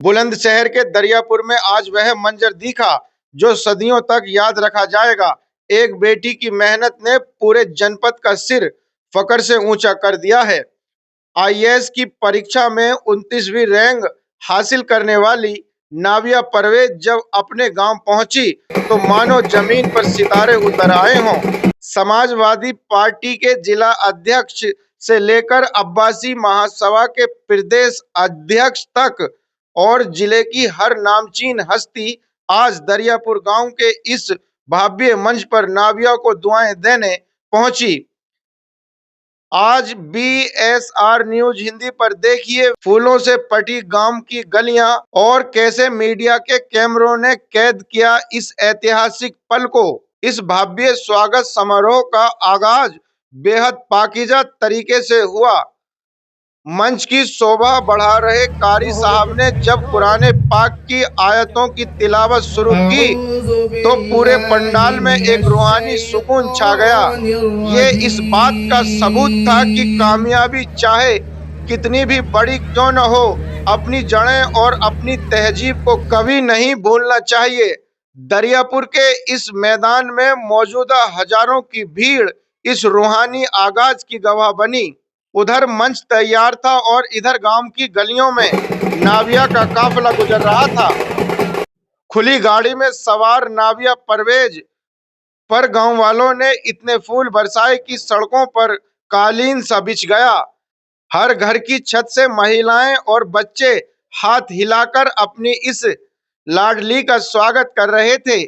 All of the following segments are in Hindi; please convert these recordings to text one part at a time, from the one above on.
बुलंदशहर के दरियापुर में आज वह मंजर दिखा जो सदियों तक याद रखा जाएगा। एक बेटी की मेहनत ने पूरे जनपद का सिर फकर से ऊंचा कर दिया है। आईएएस की परीक्षा में 29वीं रैंक हासिल करने वाली नाविया परवेज जब अपने गांव पहुंची तो मानो जमीन पर सितारे उतर आए हों। समाजवादी पार्टी के जिला अध्यक्ष से लेकर अब्बासी महासभा के प्रदेश अध्यक्ष तक और जिले की हर नामचीन हस्ती आज दरियापुर गांव के इस भव्य मंच पर नाविया को दुआएं देने पहुंची। आज बीएसआर न्यूज हिंदी पर देखिए फूलों से पटी गांव की गलियां और कैसे मीडिया के कैमरों ने कैद किया इस ऐतिहासिक पल को। इस भव्य स्वागत समारोह का आगाज बेहद पाकीज़ा तरीके से हुआ। मंच की शोभा बढ़ा रहे कारी साहब ने जब कुरान पाक की आयतों की तिलावत शुरू की तो पूरे पंडाल में एक रूहानी सुकून छा गया। ये इस बात का सबूत था कि कामयाबी चाहे कितनी भी बड़ी क्यों न हो, अपनी जड़ें और अपनी तहजीब को कभी नहीं भूलना चाहिए। दरियापुर के इस मैदान में मौजूदा हजारों की भीड़ इस रूहानी आगाज की गवाह बनी। उधर मंच तैयार था और इधर गांव की गलियों में नाविया का काफिला गुजर रहा था। खुली गाड़ी में सवार नाविया परवेज पर गांव वालों ने इतने फूल बरसाए कि सड़कों पर कालीन सा बिछ गया। हर घर की छत से महिलाएं और बच्चे हाथ हिलाकर अपनी इस लाडली का स्वागत कर रहे थे।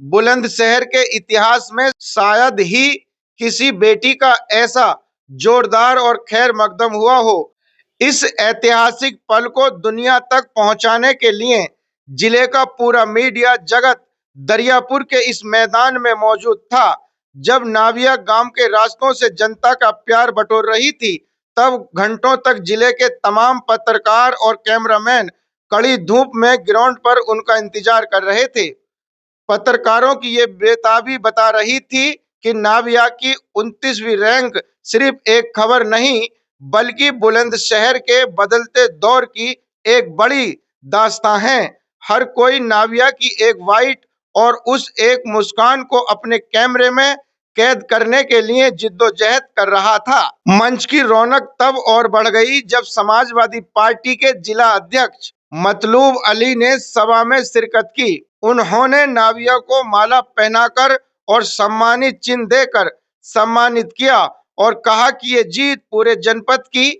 बुलंदशहर के इतिहास में शायद ही किसी बेटी का ऐसा जोरदार और खैर मकदम हुआ हो। इस ऐतिहासिक पल को दुनिया तक पहुंचाने के लिए जिले का पूरा मीडिया जगत दरियापुर के इस मैदान में मौजूद था। जब नाविया गांव के रास्तों से जनता का प्यार बटोर रही थी तब घंटों तक जिले के तमाम पत्रकार और कैमरामैन कड़ी धूप में ग्राउंड पर उनका इंतजार कर रहे थे। पत्रकारों की ये बेताबी बता रही थी कि नाविया की 29वीं रैंक सिर्फ एक खबर नहीं बल्कि बुलंदशहर के बदलते दौर की एक बड़ी दास्तां है। हर कोई नाविया की एक वाइट और उस एक मुस्कान को अपने कैमरे में कैद करने के लिए जिद्दोजहद कर रहा था। मंच की रौनक तब और बढ़ गई जब समाजवादी पार्टी के जिला अध्यक्ष मतलूब अली ने सभा में शिरकत की। उन्होंने नाविया को माला पहनाकर और सम्मानित चिन्ह देकर सम्मानित किया और कहा कि ये जीत पूरे जनपद की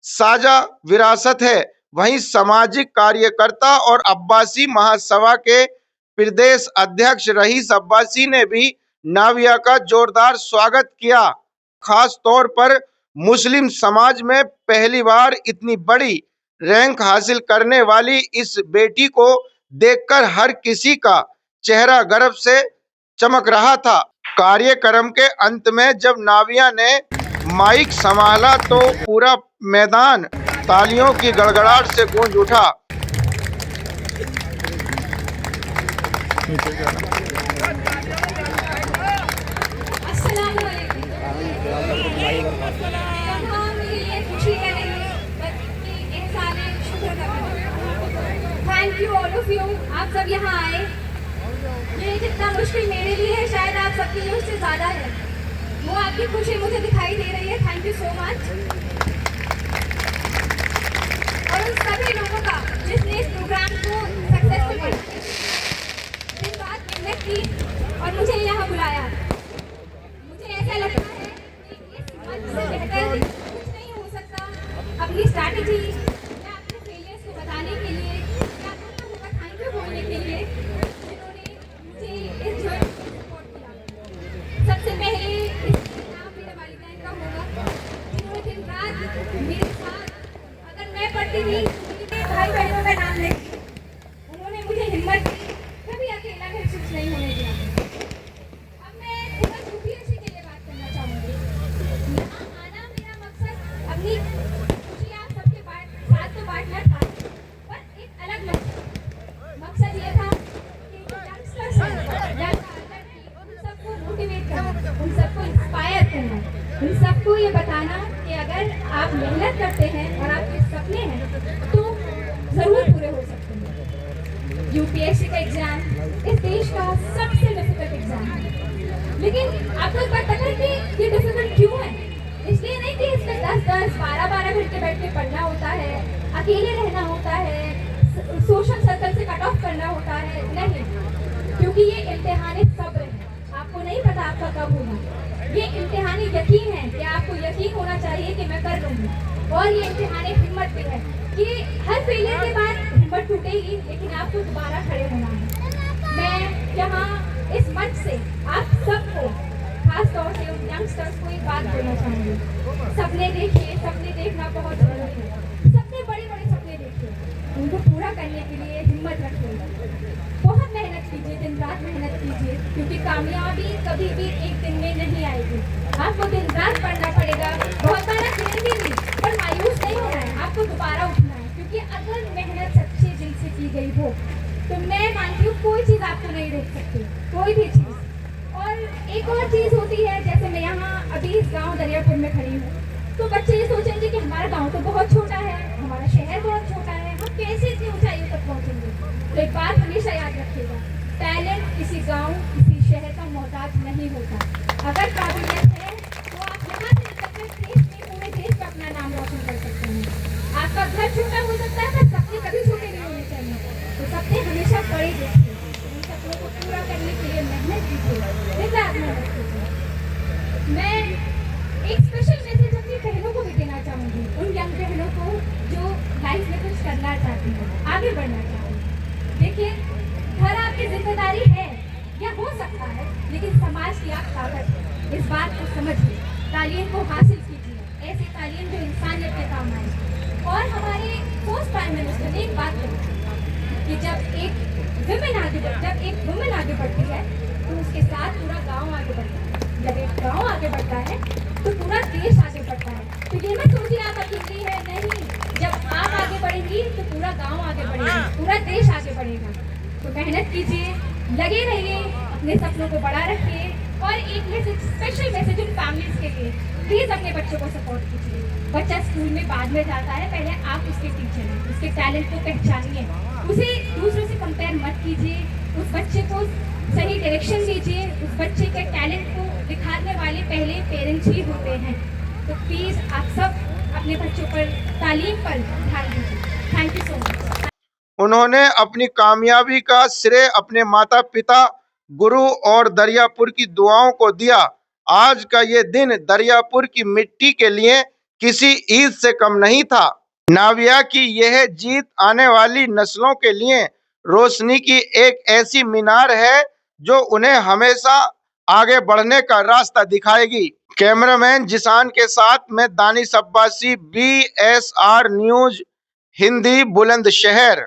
साझा विरासत है। वहीं सामाजिक कार्यकर्ता और अब्बासी महासभा के प्रदेश अध्यक्ष रईस अब्बासी ने भी नाविया का जोरदार स्वागत किया। खास तौर पर मुस्लिम समाज में पहली बार इतनी बड़ी रैंक हासिल करने वाली इस बेटी को देखकर हर किसी का चेहरा गर्व से चमक रहा था। कार्यक्रम के अंत में जब नाविया ने माइक संभाला तो पूरा मैदान तालियों की गड़गड़ाहट से गूंज उठा। Thank you all of you, आप सब यहाँ आए। ये जितना मुश्किल मेरे लिए है शायद आप सबके लिए उससे ज्यादा है। वो आपकी खुशी मुझे दिखाई दे रही है। Thank you so much. और उन सभी लोगों का जिसने इस प्रोग्राम को सक्सेसफुल दिन बाद मेहनत की और मुझे यहाँ बुलाया। मुझे ऐसा लगता है कि इस मंच से बेहतर कुछ नहीं हो सकता अपनी स्ट्रैटेजी या अपने फेलियर्स को बताने के लिए या अपना थैंक यू बोलने के लिए जिन्होंने मुझे इस जर्नी में सपोर्ट किया। सबसे पहले इसका नाम मेरे वालिदैन का होगा जिन्होंने दिन रात मेरे साथ, अगर मैं पढ़ती थी मेरे भाई बहनों का नाम लेती, उन्होंने मुझे हिम्मत दी, कभी अकेला महसूस नहीं होने दिया। अब मैं पूरा यूपीएससी के लिए बात करना चाहूँगी। यहाँ आना मेरा मकसद अपनी खुशी आप सबके साथ तो बांटना था, पर एक अलग मकसद ये था कि यंगस्टर्स उन सबको मोटिवेट करना, उन सबको इंस्पायर करना, उन सबको ये बताना कि अगर आप मेहनत करते हैं और आपके सपने हैं तो जरूर पूरे हो सकते हैं। यूपीएससी का एग्जाम इस देश का सबसे डिफिकल्ट एग्जाम है। लेकिन आपको एक बात पता है कि ये डिफिकल्ट क्यों है? इसलिए नहीं कि इसमें 10-10, 12-12 घंटे बैठ के पढ़ना होता है, अकेले रहना होता है, सोशल सर्कल से कट ऑफ करना होता है, नहीं, क्योंकि ये इम्तिहान सब्र है। आपको नहीं पता आपका कब होगा। ये इम्तिहान यकीन है कि आपको यकीन होना चाहिए कि मैं कर लूँगी, और ये इम्तिहान हिम्मत भी है कि हर फेलियर के बाद हिम्मत टूटेगी, लेकिन आपको दोबारा खड़े होना है। मैं यहाँ इस मंच से आप सबको, खास तौर से उन यंगस्टर्स को एक बात बोलना चाहूँगी। सपने देखिए, सपने देखना बहुत जरूरी है। सपने बड़े-बड़े सपने देखिए, उनको पूरा करने के लिए हिम्मत रखिए, बहुत मेहनत कीजिए, दिन रात मेहनत कीजिए, क्योंकि कामयाबी कभी भी एक दिन में नहीं आएगी। आपको दिन रात पढ़ना पड़ेगा, बहुत बार गिरेंगे भी, पर मायूस नहीं होना है, आपको दोबारा उठना है, क्योंकि अगर मेहनत सच्चे दिल से की गई हो तो मैं मानती हूँ कोई चीज़ आपको नहीं रोक सकती, कोई भी चीज़। और एक और चीज़ होती है, जैसे मैं यहाँ अभी इस गाँव दरियापुर में खड़ी हूँ, तो बच्चे ये सोचेंगे कि हमारा गाँव तो बहुत छोटा है, हमारा शहर बहुत छोटा है, हम कैसे इतनी ऊंचाइयों तक पहुँचेंगे। तो एक बात हमेशा याद रखिएगा, टैलेंट किसी गाँव, किसी शहर का मोहताज नहीं होता। अगर काबिलियत है तो आप यहाँ से निकलकर देश में, पूरे देश में अपना नाम रोशन कर सकते हैं। आपका घर छोटा हो सकता है, पर सपने कभी छोटे नहीं होने चाहिए। तो सपने हमेशा बड़े देखिए, उन सपनों को पूरा करने के लिए मेहनत कीजिए, दिन रात मेहनत कीजिए। मैं एक स्पेशल मैसेज अपनी बहनों को भी देना चाहूँगी, उन यंग बहनों को जो लाइफ में कुछ करना चाहती हैं, आगे बढ़ना चाहती हैं। देखिए, घर आपकी जिम्मेदारी है या हो सकता है, लेकिन समाज की आप ताकत है, इस बात को समझिए। तालीम को हासिल कीजिए, ऐसी तालीम जो इंसानियत के काम आए। और हमारे फर्स्ट प्राइम मिनिस्टर ने एक बात कही कि जब एक वुमेन आगे बढ़ती है तो उसके साथ पूरा गांव आगे बढ़ता है। जब एक गांव आगे बढ़ता है तो पूरा देश आगे बढ़ता है। तो ये मत सोचिए आप अकेली है, नहीं, जब आप आगे बढ़ेंगी तो पूरा गांव आगे बढ़ेगा, पूरा देश आगे बढ़ेगा। तो मेहनत कीजिए, लगे रहिए, अपने सपनों को बड़ा रखिए। और एक मैसेज, स्पेशल मैसेज उन फैमिलीज के लिए, प्लीज अपने बच्चों को सपोर्ट कीजिए। बच्चा स्कूल में बाद में जाता है, पहले आप उसके टीचर हैं, उसके टैलेंट को पहचानिए, उसे दूसरों से कंपेयर मत कीजिए, उस बच्चे को सही डायरेक्शन दीजिए। उस बच्चे के टैलेंट को दिखाने वाले पहले पेरेंट्स ही होते हैं। तो प्लीज आप सब अपने बच्चों पर, तालीम पर ध्यान दीजिए। Thank you so much. उन्होंने अपनी कामयाबी का श्रेय अपने माता पिता, गुरु और दरियापुर की दुआओं को दिया। आज का ये दिन दरियापुर की मिट्टी के लिए किसी ईद से कम नहीं था। नाविया की यह जीत आने वाली नस्लों के लिए रोशनी की एक ऐसी मीनार है जो उन्हें हमेशा आगे बढ़ने का रास्ता दिखाएगी। कैमरामैन जिसान के साथ मैं दानिश अब्बासी, BSR न्यूज हिंदी, बुलंदशहर।